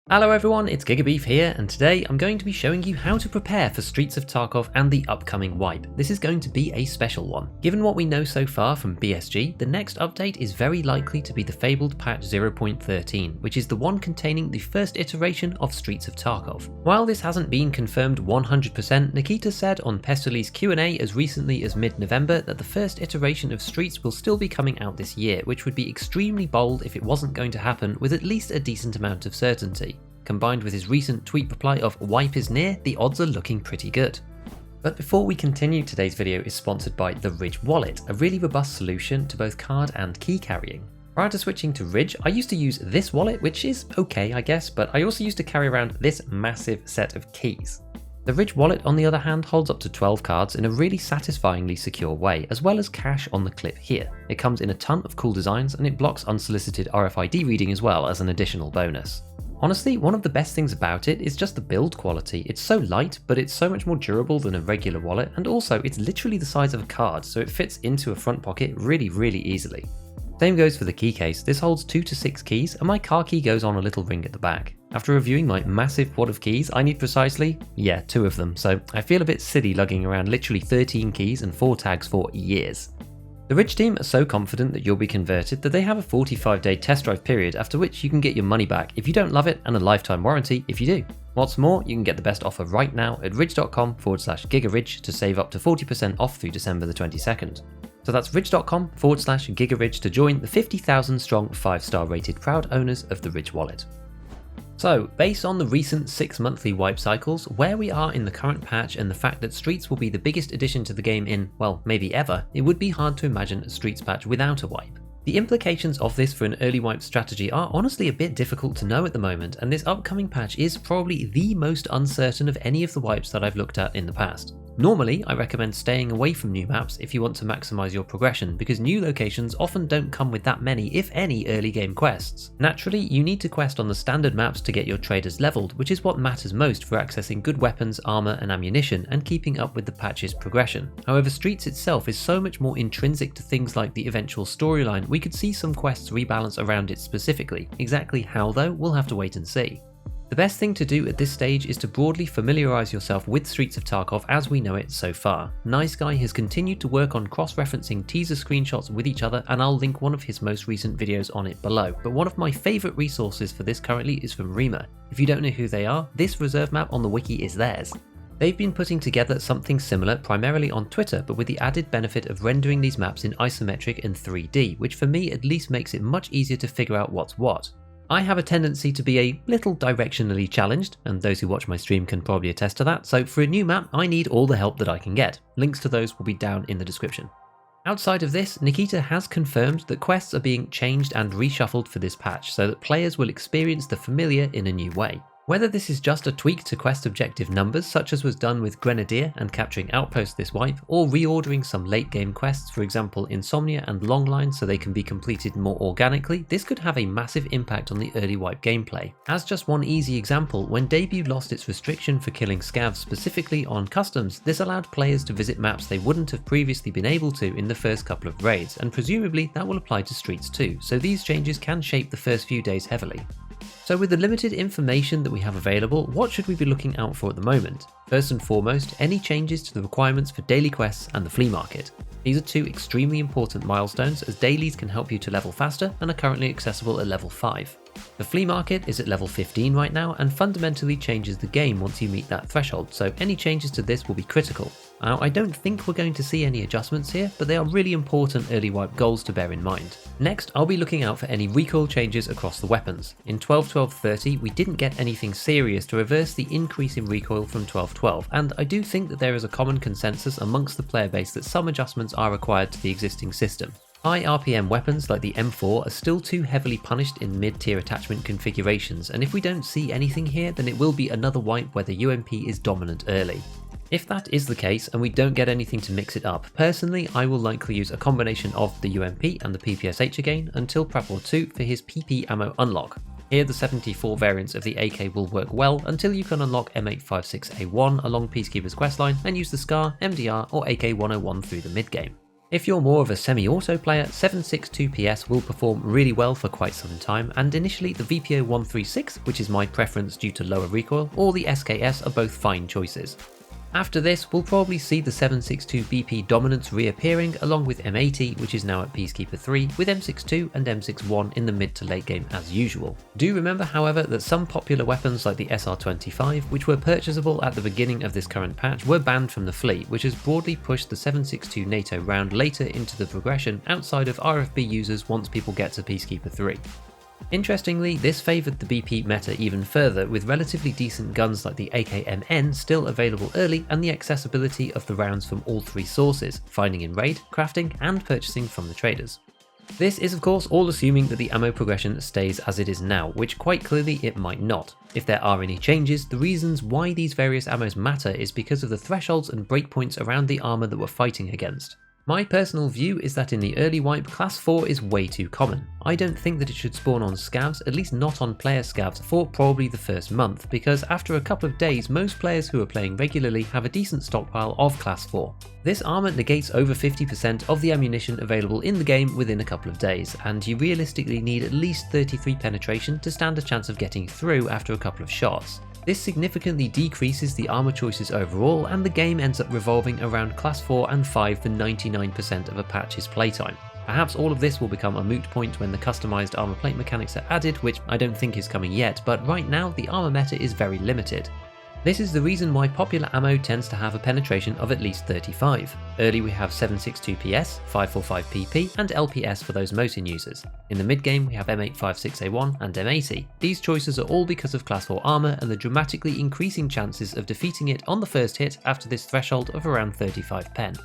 Hello everyone, it's GigaBeef here, and today I'm going to be showing you how to prepare for Streets of Tarkov and the upcoming wipe. This is going to be a special one. Given what we know so far from BSG, the next update is very likely to be the fabled patch 0.13, which is the one containing the first iteration of Streets of Tarkov. While this hasn't been confirmed 100%, Nikita said on Pestely's Q&A as recently as mid-November that the first iteration of Streets will still be coming out this year, which would be extremely bold if it wasn't going to happen with at least a decent amount of certainty. Combined with his recent tweet reply of "wipe is near," the odds are looking pretty good. But before we continue, today's video is sponsored by the Ridge wallet, a really robust solution to both card and key carrying. Prior to switching to Ridge, I used to use this wallet, which is okay I guess, but I also used to carry around this massive set of keys. The Ridge wallet on the other hand holds up to 12 cards in a really satisfyingly secure way, as well as cash on the clip here. It comes in a ton of cool designs and it blocks unsolicited RFID reading as well as an additional bonus. Honestly, one of the best things about it is just the build quality. It's so light, but it's so much more durable than a regular wallet, and also it's literally the size of a card, so it fits into a front pocket really easily. Same goes for the key case. This holds 2 to 6 keys, and my car key goes on a little ring at the back. After reviewing my massive wad of keys, I need precisely, 2 of them, so I feel a bit silly lugging around literally 13 keys and 4 tags for years. The Ridge team are so confident that you'll be converted that they have a 45-day test drive period, after which you can get your money back if you don't love it and a lifetime warranty if you do. What's more, you can get the best offer right now at ridge.com/gigaridge to save up to 40% off through December the 22nd. So that's ridge.com/gigaridge to join the 50,000 strong 5-star rated proud owners of the Ridge wallet. So, based on the recent 6 monthly wipe cycles, where we are in the current patch and the fact that Streets will be the biggest addition to the game in, well, maybe ever, it would be hard to imagine a Streets patch without a wipe. The implications of this for an early wipe strategy are honestly a bit difficult to know at the moment, and this upcoming patch is probably the most uncertain of any of the wipes that I've looked at in the past. Normally, I recommend staying away from new maps if you want to maximize your progression, because new locations often don't come with that many, if any, early game quests. Naturally, you need to quest on the standard maps to get your traders leveled, which is what matters most for accessing good weapons, armor, and ammunition, and keeping up with the patch's progression. However, Streets itself is so much more intrinsic to things like the eventual storyline, we could see some quests rebalance around it specifically. Exactly how though, we'll have to wait and see. The best thing to do at this stage is to broadly familiarise yourself with Streets of Tarkov as we know it so far. Nice Guy has continued to work on cross-referencing teaser screenshots with each other, and I'll link one of his most recent videos on it below, but one of my favourite resources for this currently is from Rima. If you don't know who they are, this reserve map on the wiki is theirs. They've been putting together something similar primarily on Twitter, but with the added benefit of rendering these maps in isometric and 3D, which for me at least makes it much easier to figure out what's what. I have a tendency to be a little directionally challenged, and those who watch my stream can probably attest to that, so for a new map I need all the help that I can get. Links to those will be down in the description. Outside of this, Nikita has confirmed that quests are being changed and reshuffled for this patch so that players will experience the familiar in a new way. Whether this is just a tweak to quest objective numbers such as was done with Grenadier and capturing outposts this wipe, or reordering some late game quests, for example Insomnia and Longline, so they can be completed more organically, this could have a massive impact on the early wipe gameplay. As just one easy example, when Debut lost its restriction for killing scavs specifically on customs, this allowed players to visit maps they wouldn't have previously been able to in the first couple of raids, and presumably that will apply to Streets too, so these changes can shape the first few days heavily. So with the limited information that we have available, what should we be looking out for at the moment? First and foremost, any changes to the requirements for daily quests and the flea market. These are 2 extremely important milestones, as dailies can help you to level faster and are currently accessible at level 5. The flea market is at level 15 right now and fundamentally changes the game once you meet that threshold, so any changes to this will be critical. Now, I don't think we're going to see any adjustments here, but they are really important early wipe goals to bear in mind. Next, I'll be looking out for any recoil changes across the weapons. In 12.12.30, we didn't get anything serious to reverse the increase in recoil from 12.12, and I do think that there is a common consensus amongst the player base that some adjustments are required to the existing system. High RPM weapons like the M4 are still too heavily punished in mid-tier attachment configurations, and if we don't see anything here, then it will be another wipe where the UMP is dominant early. If that is the case and we don't get anything to mix it up, personally I will likely use a combination of the UMP and the PPSH again until Prepor 2 for his PP ammo unlock. Here the 74 variants of the AK will work well until you can unlock M856A1 along Peacekeeper's questline and use the SCAR, MDR or AK101 through the mid-game. If you're more of a semi-auto player, 7.62 PS will perform really well for quite some time, and initially the VPO 136, which is my preference due to lower recoil, or the SKS are both fine choices. After this, we'll probably see the 7.62 BP dominance reappearing along with M80, which is now at Peacekeeper 3, with M62 and M61 in the mid to late game as usual. Do remember however that some popular weapons like the SR25, which were purchasable at the beginning of this current patch, were banned from the flea, which has broadly pushed the 7.62 NATO round later into the progression outside of RFB users once people get to Peacekeeper 3. Interestingly, this favoured the BP meta even further, with relatively decent guns like the AKMN still available early and the accessibility of the rounds from all three sources, finding in raid, crafting and purchasing from the traders. This is of course all assuming that the ammo progression stays as it is now, which quite clearly it might not. If there are any changes, the reasons why these various ammos matter is because of the thresholds and breakpoints around the armour that we're fighting against. My personal view is that in the early wipe, class 4 is way too common. I don't think that it should spawn on scavs, at least not on player scavs, for probably the first month, because after a couple of days most players who are playing regularly have a decent stockpile of class 4. This armour negates over 50% of the ammunition available in the game within a couple of days, and you realistically need at least 33 penetration to stand a chance of getting through after a couple of shots. This significantly decreases the armour choices overall, and the game ends up revolving around class 4 and 5 for 99% of a patch's playtime. Perhaps all of this will become a moot point when the customised armour plate mechanics are added, which I don't think is coming yet, but right now the armour meta is very limited. This is the reason why popular ammo tends to have a penetration of at least 35. Early we have 7.62 PS, 5.45 PP and LPS for those Mosin users. In the mid game we have M856A1 and M80. These choices are all because of class 4 armour and the dramatically increasing chances of defeating it on the first hit after this threshold of around 35 pen.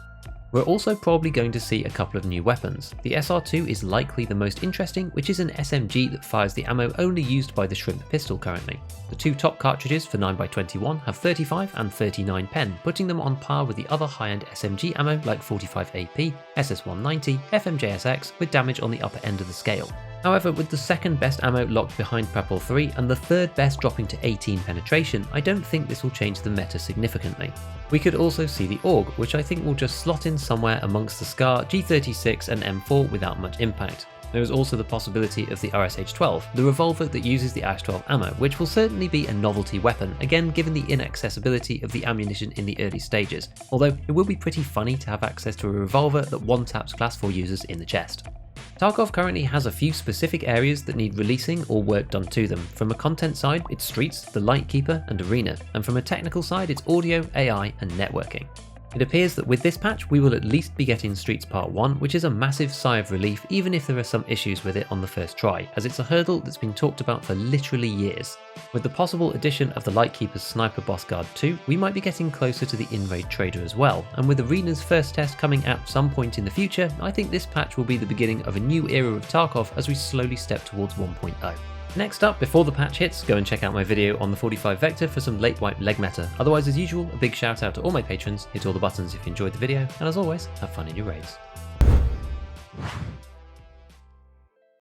We're also probably going to see a couple of new weapons. The SR2 is likely the most interesting, which is an SMG that fires the ammo only used by the Shrimp pistol currently. The two top cartridges for 9x21 have 35 and 39 pen, putting them on par with the other high-end SMG ammo like 45 AP, SS190, FMJSX with damage on the upper end of the scale. However, with the second best ammo locked behind Prepol 3 and the third best dropping to 18 penetration, I don't think this will change the meta significantly. We could also see the AUG, which I think will just slot in somewhere amongst the SCAR, G36 and M4 without much impact. There is also the possibility of the RSH-12, the revolver that uses the Ash-12 ammo, which will certainly be a novelty weapon, again given the inaccessibility of the ammunition in the early stages, although it will be pretty funny to have access to a revolver that one-taps class 4 users in the chest. Tarkov currently has a few specific areas that need releasing or work done to them. From a content side, it's Streets, the Lightkeeper and Arena, and from a technical side, it's audio, AI and networking. It appears that with this patch we will at least be getting Streets Part 1, which is a massive sigh of relief even if there are some issues with it on the first try, as it's a hurdle that's been talked about for literally years. With the possible addition of the Lightkeeper's Sniper Boss Guard 2, we might be getting closer to the in-raid trader as well, and with Arena's first test coming at some point in the future, I think this patch will be the beginning of a new era of Tarkov as we slowly step towards 1.0. Next up, before the patch hits, go and check out my video on the 45 Vector for some late wipe leg meta. Otherwise, as usual, a big shout out to all my patrons, hit all the buttons if you enjoyed the video, and as always, have fun in your raids.